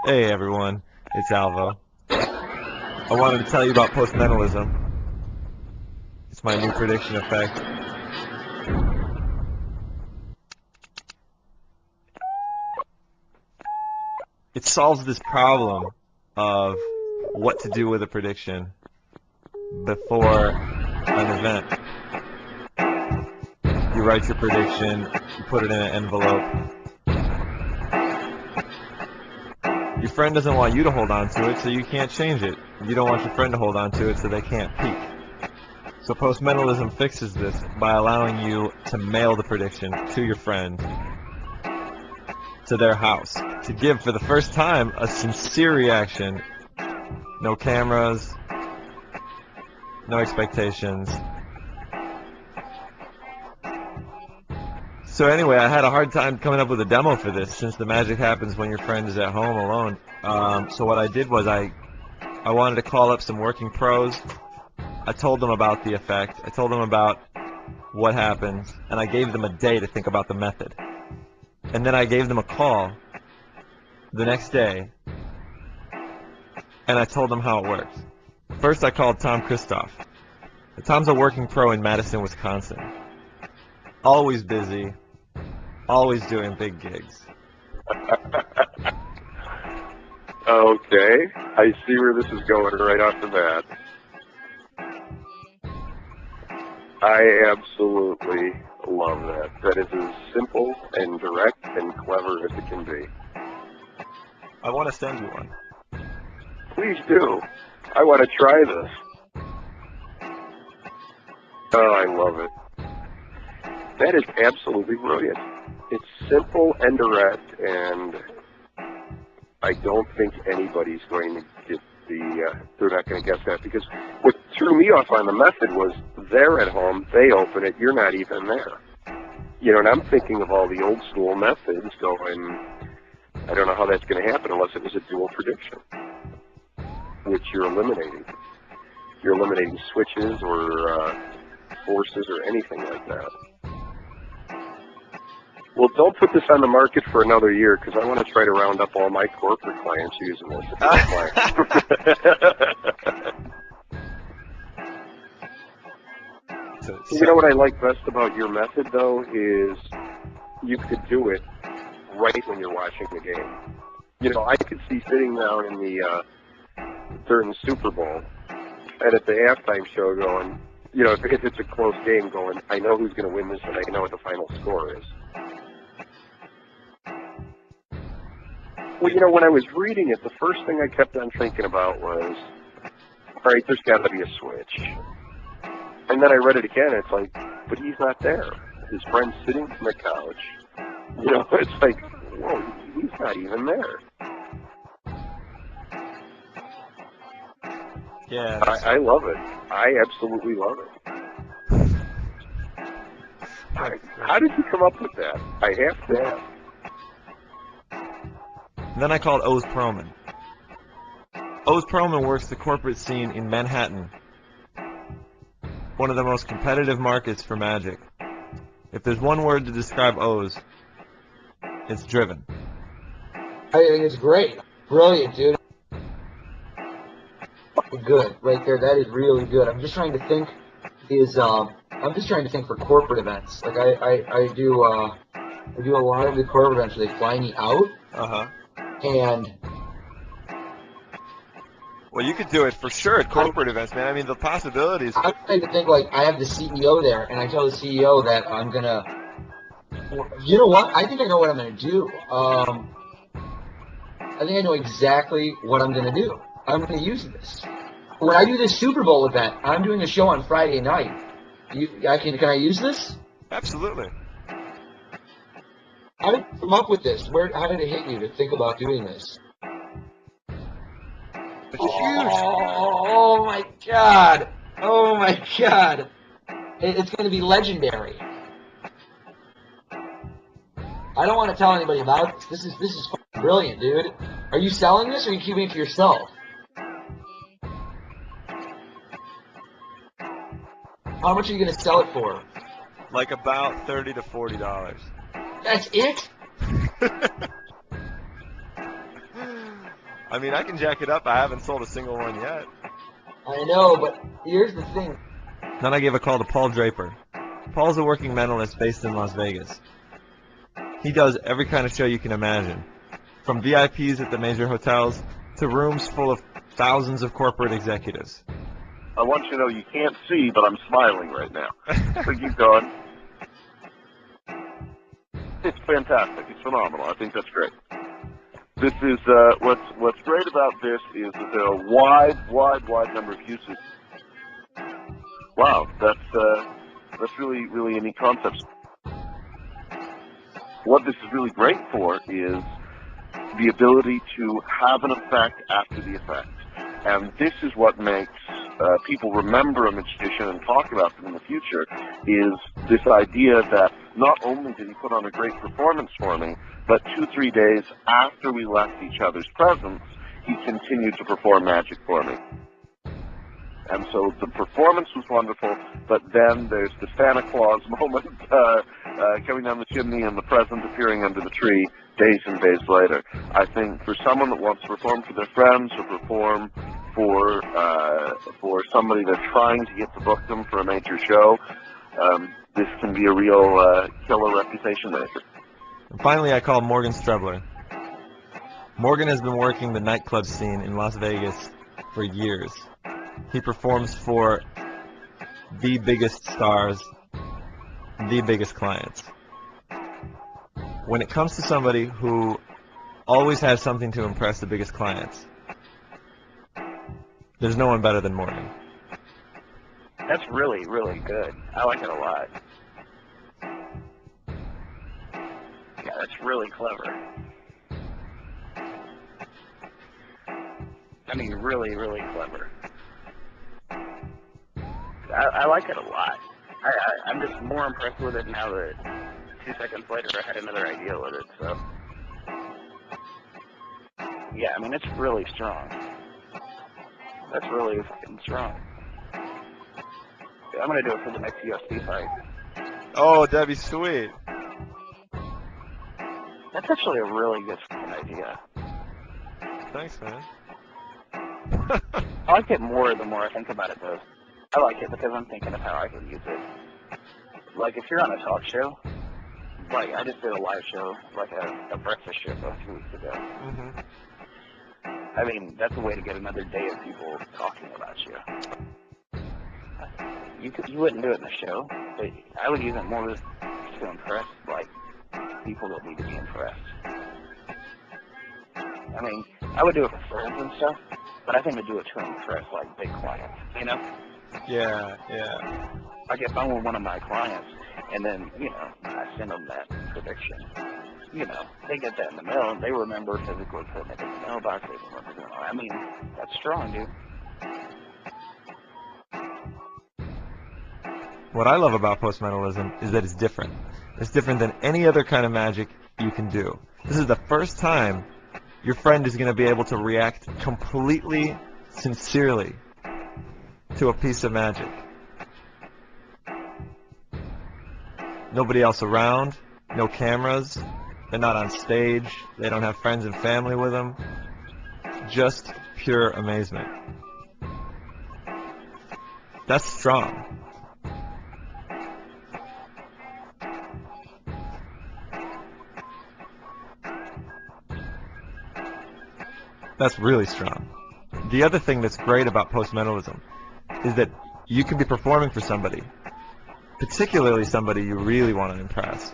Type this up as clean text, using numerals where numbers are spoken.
Hey everyone, it's Alvo. I wanted to tell you about postmentalism. It's my new prediction effect. It solves this problem of what to do with a prediction before an event. You write your prediction, you put it in an envelope. Your friend doesn't want you to hold on to it, so you can't change it. You don't want your friend to hold on to it, so they can't peek. So postmentalism fixes this by allowing you to mail the prediction to your friend, to their house, to give for the first time a sincere reaction. No cameras, no expectations. So anyway, I had a hard time coming up with a demo for this since the magic happens when your friend is at home alone. So what I did was I wanted to call up some working pros. I told them about the effect. I told them about what happens, and I gave them a day to think about the method. And then I gave them a call the next day, and I told them how it works. First, I called Tom Kristoff. Tom's a working pro in Madison, Wisconsin. Always busy, always doing big gigs. Okay, I see where this is going right off the bat. I absolutely love that. That is as simple and direct and clever as it can be. I want to send you one. Please do. I want to try this. Oh, I love it. That is absolutely brilliant. It's simple and direct, and I don't think anybody's going to get they're not going to guess that, because what threw me off on the method was they're at home, they open it, you're not even there. You know, and I'm thinking of all the old school methods going, I don't know how that's going to happen unless it was a dual prediction, which you're eliminating. You're eliminating switches or forces or anything like that. Well, don't put this on the market for another year, because I want to try to round up all my corporate clients using this, if you don't mind. You know what I like best about your method, though, is you could do it right when you're watching the game. You know, I could see sitting down in the during the Super Bowl and at the halftime show going, you know, if it's a close game, going, I know who's going to win this and I know what the final score is. Well, you know, when I was reading it, the first thing I kept on thinking about was, all right, there's got to be a switch. And then I read it again, and it's like, but he's not there. His friend's sitting on the couch. You know, it's like, whoa, he's not even there. Yeah. I love it. I absolutely love it. How did you come up with that? I have to ask. And then I called Oz Perlman. Oz Perlman works the corporate scene in Manhattan, one of the most competitive markets for Magic. If there's one word to describe Oz, it's driven. I think it's great. Brilliant, dude. Good. Right there. That is really good. I'm just trying to think I'm just trying to think for corporate events. Like I do a lot of the corporate events where they fly me out. And well, you could do it for sure at corporate events, man. I mean, the possibilities. I'm trying to think, like, I have the CEO there, and I tell the CEO that I'm gonna. You know what? I think I know what I'm gonna do. I think I know exactly what I'm gonna do. I'm gonna use this. When I do this Super Bowl event, I'm doing a show on Friday night. Can I use this? Absolutely. How did you come up with this? How did it hit you to think about doing this? It's huge. Oh my god! Oh my god! It's going to be legendary. I don't want to tell anybody about this. This is brilliant, dude. Are you selling this, or are you keeping it to yourself? How much are you going to sell it for? Like about $30 to $40. That's it? I mean, I can jack it up. I haven't sold a single one yet. I know, but here's the thing. Then I gave a call to Paul Draper. Paul's a working mentalist based in Las Vegas. He does every kind of show you can imagine, from VIPs at the major hotels to rooms full of thousands of corporate executives. I want you to know you can't see, but I'm smiling right now. So keep going. It's fantastic. It's phenomenal. I think that's great. This is what's great about this is that there are a wide number of uses. Wow, that's really a neat concept. What this is really great for is the ability to have an effect after the effect. And this is what makes people remember a magician and talk about them in the future, is this idea that not only did he put on a great performance for me, but 2-3 days after we left each other's presence, he continued to perform magic for me. And so the performance was wonderful, but then there's the Santa Claus moment coming down the chimney and the present appearing under the tree days and days later. I think for someone that wants to perform for their friends or perform for somebody they're trying to get to book them for a major show, this can be a real killer reputation maker. And finally, I called Morgan Strebler. Morgan has been working the nightclub scene in Las Vegas for years. He performs for the biggest stars, the biggest clients. When it comes to somebody who always has something to impress the biggest clients, there's no one better than Morgan. That's really, really good. I like it a lot. Yeah, that's really clever. I mean, really, really clever. I like it a lot. I'm just more impressed with it now that 2 seconds later I had another idea with it, so. Yeah, I mean, it's really strong. That's really fucking strong. I'm gonna do it for the next UFC fight. Oh, that'd be sweet. That's actually a really good fucking idea. Thanks, man. I like it more the more I think about it, though. I like it because I'm thinking of how I can use it. Like, if you're on a talk show, like, I just did a live show, like a breakfast show a few weeks ago. Mm-hmm. I mean, that's a way to get another day of people talking about you. You wouldn't do it in a show, but I would use it more to impress, like, people that need to be impressed. I mean, I would do it for friends and stuff, but I think to do it to impress, like, big clients, you know? Yeah, yeah. Like, if I'm with one of my clients, and then, you know, I send them that prediction, you know, they get that in the mail, and they remember physically putting it in the mailbox, they remember doing it. I mean, that's strong, dude. What I love about postmentalism is that it's different. It's different than any other kind of magic you can do. This is the first time your friend is going to be able to react completely sincerely to a piece of magic. Nobody else around, no cameras, they're not on stage, they don't have friends and family with them. Just pure amazement. That's strong. That's really strong. The other thing that's great about postmentalism is that you can be performing for somebody, particularly somebody you really want to impress,